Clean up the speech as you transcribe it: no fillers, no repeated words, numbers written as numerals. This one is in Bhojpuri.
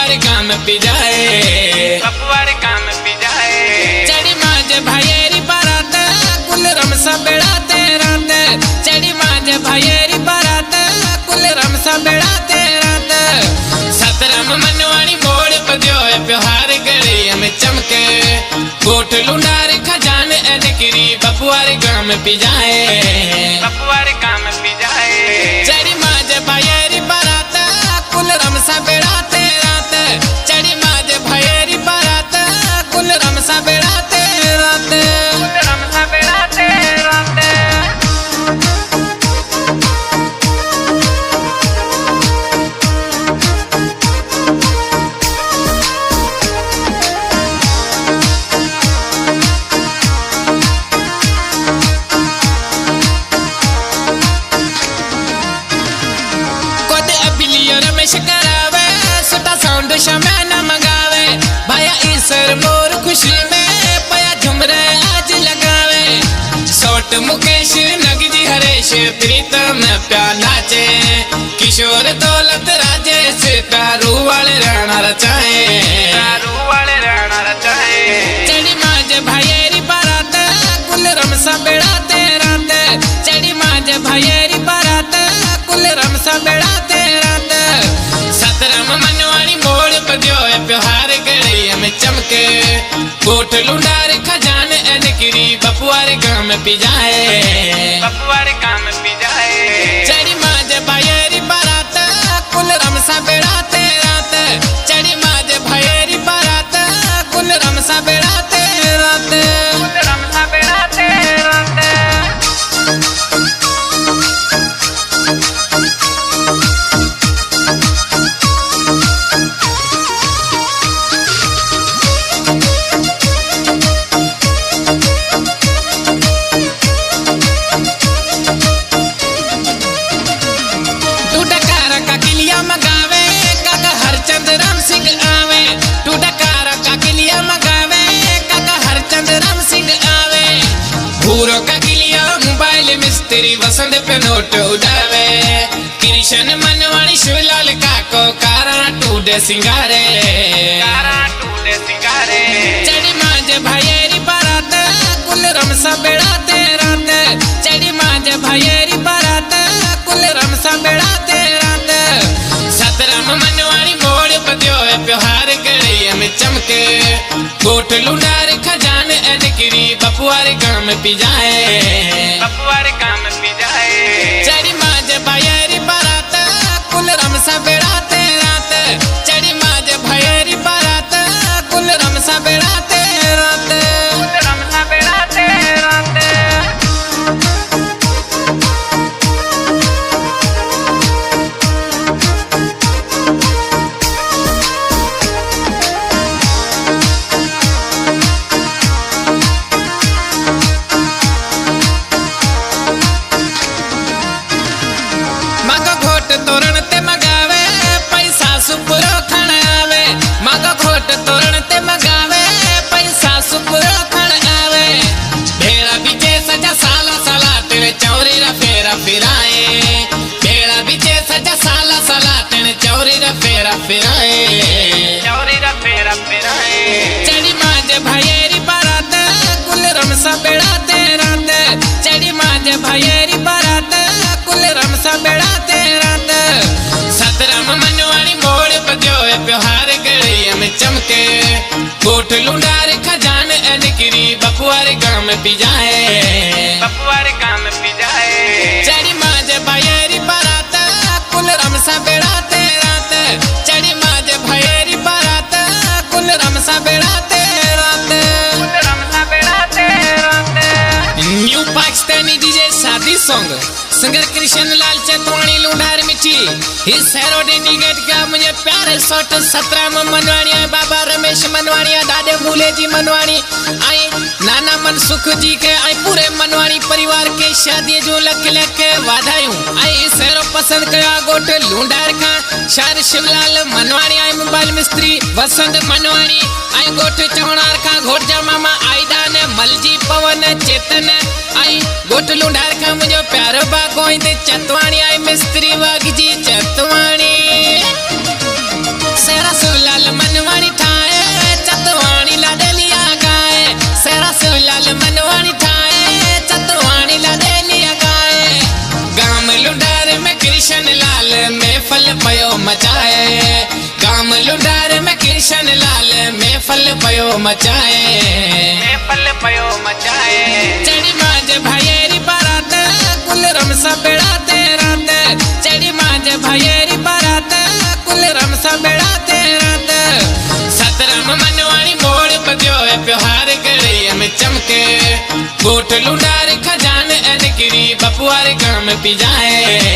बपुआर काम पी जाए, बपुआर काम पी जाए। चढ़ी माज भाईरी बारात कुल रमसा बेड़ाते रात, चढ़ी माज भाईरी बारात कुल रमसा बेड़ाते रात। सतरम मनवाणी मोड़ पद्यो प्योहार गड़ी में चमके, गोट लुंडार खजान निकरी बपुआर काम पी जाए, बपुआर काम पी जाए। चढ़ी माज भाईरी बारात कुल रमसा बेड़ाते रात, चढ़ी माज भाईरी बारात कुल रमसा बेड़ाते रात, कुल रमसा बेड़ाते रात। रमेश करावे सुटा साउंड शमैन मंगावे, भाया ईसर मोर खुशी में पया झुमरे आज लगावे। सोट मुकेश नगजी हरेश प्रीतम प्यार नाचे, किशोर दौलत राजेश प्यारू वाले राणा रचाए, प्यारू वाले राणा रचाए। चढ़ी माज भाईरी बारात कुल रमसा बेड़ाते रात, चढ़ी माज भाईरी बारात कुल रमसा बेड़ाते रात। सतरम मनवाणी मोड़ पद्यो प्योहार गड़ी में चमके, गोट लुंडार खजान निकरी बपुआर काम पी जाए, बपुआर काम पी जाए। चढ़ी माज भाईरी बारात कुल रमसा बेड़ाते रात, चढ़ी माज भाईरी बारात कुल रमसा बेड़ाते रात, कुल रमसा बेड़ाते रात। पूरो का किलिया मोबाइल मिस्त्री वसंत पे नोट उड़ावे, कृष्ण मनवाणी शिवलाल काको कारा टूडे सिंगारे, कारा टूडे सिंगारे। चढ़ी माज भाईरी बारात कुल रमसा बेड़ाते रात, चढ़ी माज भाईरी बारात कुल रमसा बेड़ाते रात। सतरम मनवाणी मोड़ पद्यो प्योहार गड़ी में चमके, गोट लुंडार खजान निकरी बपुआर काम पी जाए, बपुआर काम पी जाए। चढ़ी माज भाईरी बारात कुल रमसा बेड़ाते रात, चढ़ी माज भाईरी बारात कुल रमसा बेड़ाते रात, कुल रमसा बेड़ाते रात। तोरण ते मगावे पैसा सुपुरो खण आवे, मागो घोट तोरण ते मगावे पैसा सुपुरो खण आवे। भेड़ा बीचे सजा साला साला तेरे चौरी रा फेरा फिराए, भेड़ा बीचे सजा साला साला तेरे चौरी रा फेरा फिराए, चौरी रा फेरा फिराए। चढ़ी माज भाईरी बारात कुल रमसा बेड़ाते रात, चढ़ी माज भाईरी बारात कुल रमसा बेड़ाते रात। सतरम मनवाणी मोड़ पद्यो प्योहार गड़ी में चमके, गोट लुंडार खजान निकरी बपुआर काम पी जाए, बपुआर काम पी जाए। चढ़ी माज भाईरी बारात कुल रमसा बेड़ाते रात, चढ़ी माज भाईरी बारात कुल रमसा बेड़ाते रात, कुल रमसा बेड़ाते रात। न्यू पाकिस्तानी डीजे शादी सॉन्ग सिंगर कृष्ण लाल चतवाणी लुंडार मिठी, इस सैरो डेडिकेट का मुझे प्यारे सोट 17 मनवाणी बाबा रमेश मनवाणी दादे मूले जी मनवाणी आई नाना मनसुख जी के आई पूरे मनवाणी परिवार के शादी जो लक लक वाधायूं आई सैरो पसंद कया गोट लुंडार का शार शिवलाल मनवाणी आई मोबाइल मिस्त्री वसंत मनवाणी आई गोट चौणार का घोटजा मामा आईदा ने मलजी पवन चेतन आई गोट लुंडार का मुझे प्यारो बा गोइंद चतवाणी आई मिस्त्री वागजी चतवाणी सेरा शिवलाल मनवाणी ठाए चतवाणी लाडेलिया गाए सेरा शिवलाल मनवाणी ठाए चतवाणी लाडेलिया गाए गाम लुंडार में कृष्ण लाल महफल पयो मचाए गाम लुंडार में कृष्ण लाल महफल पयो मचाए चढ़ी माज भाईरी बारात कुल रमसा बेड़ाते रात चढ़ी माज भाईरी बारात कुल रमसा बेड़ाते रात सतरम मनवाणी मोड़ बदियो प्योहार गड़िया में चमके गोट लुंडार खजान अनकरी बपुआर काम पिजाए